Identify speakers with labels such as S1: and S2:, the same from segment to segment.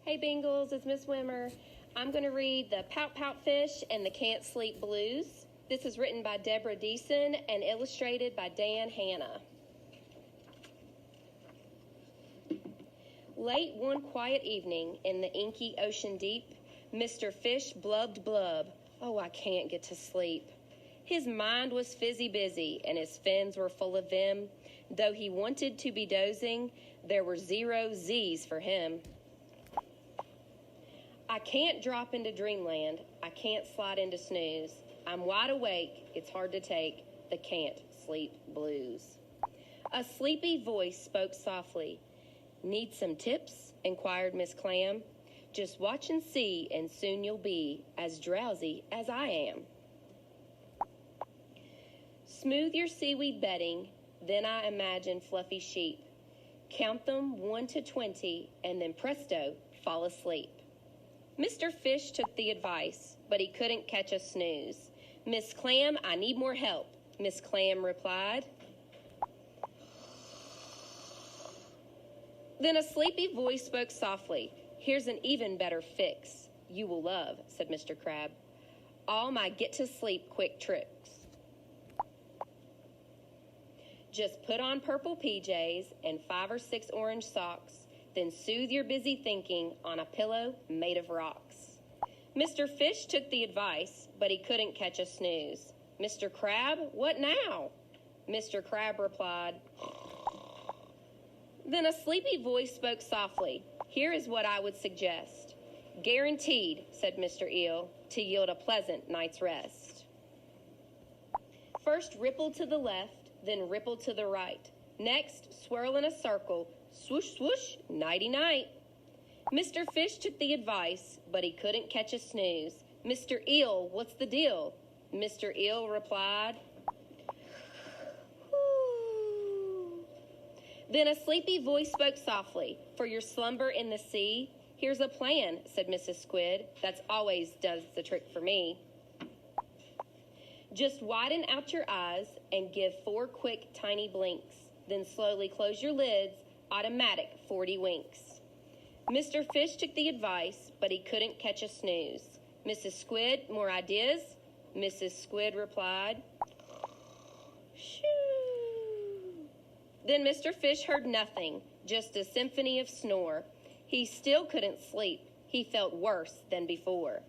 S1: Hey Bengals, it's Miss Wimmer. I'm going to read The Pout Pout Fish and the Can't Sleep Blues. This is written by Deborah Deason and illustrated by Dan Hanna. Late one quiet evening in the inky ocean deep, Mr. Fish blubbed blub. Oh, I can't get to sleep. His mind was fizzy busy and his fins were full of vim. Though he wanted to be dozing, there were 0 Z's for him. I can't drop into dreamland. I can't slide into snooze. I'm wide awake. It's hard to take the can't sleep blues. A sleepy voice spoke softly. Need some tips? Inquired Miss Clam. Just watch and see, and soon you'll be as drowsy as I am. Smooth your seaweed bedding, then I imagine fluffy sheep. Count them 1 to 20, and then presto, fall asleep. Mr. Fish took the advice, but he couldn't catch a snooze. Miss Clam, I need more help, Miss Clam replied. Then a sleepy voice spoke softly. Here's an even better fix. You will love, said Mr. Crab, all my get-to-sleep quick tricks. Just put on purple PJs and 5 or 6 orange socks, then soothe your busy thinking on a pillow made of rocks. Mr. Fish took the advice, but he couldn't catch a snooze. Mr. Crab, what now? Mr. Crab replied. Then a sleepy voice spoke softly. Here is what I would suggest. Guaranteed, said Mr. Eel, to yield a pleasant night's rest. First ripple to the left, then ripple to the right. Next, swirl in a circle, swoosh, swoosh, nighty-night. Mr. Fish took the advice, but he couldn't catch a snooze. Mr. Eel, what's the deal? Mr. Eel replied. Then a sleepy voice spoke softly. For your slumber in the sea, here's a plan, said Mrs. Squid. That's always does the trick for me. Just widen out your eyes and give 4 quick, tiny blinks. Then slowly close your lids, automatic 40 winks. Mr. Fish took the advice, but he couldn't catch a snooze. Mrs. Squid, more ideas? Mrs. Squid replied. Shoo. Then Mr. Fish heard nothing, just a symphony of snore. He still couldn't sleep. He felt worse than before.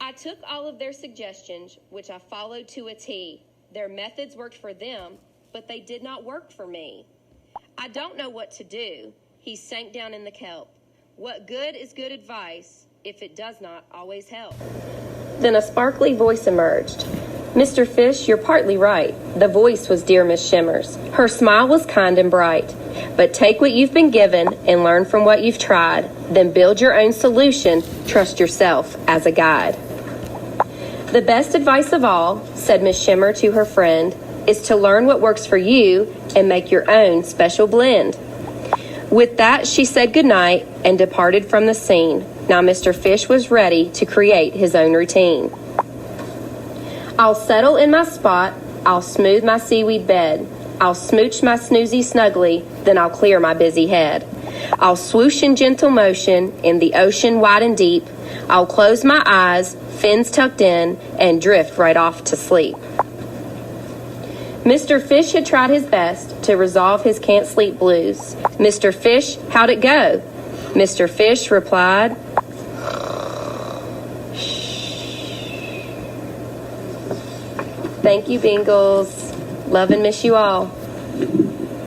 S1: I took all of their suggestions, which I followed to a T. Their methods worked for them, but they did not work for me. I don't know what to do. He sank down in the kelp. What good is good advice if it does not always help? Then a sparkly voice emerged. Mr. Fish, you're partly right. The voice was dear Miss Shimmers. Her smile was kind and bright. But take what you've been given and learn from what you've tried. Then build your own solution. Trust yourself as a guide. The best advice of all, said Miss Shimmer to her friend, is to learn what works for you and make your own special blend. With that, she said goodnight and departed from the scene. Now Mr. Fish was ready to create his own routine. I'll settle in my spot, I'll smooth my seaweed bed, I'll smooch my snoozy snugly, then I'll clear my busy head. I'll swoosh in gentle motion in the ocean wide and deep, I'll close my eyes, fins tucked in, and drift right off to sleep. Mr. Fish had tried his best to resolve his can't sleep blues. Mr. Fish, how'd it go? Mr. Fish replied. Thank you, Bengals. Love and miss you all.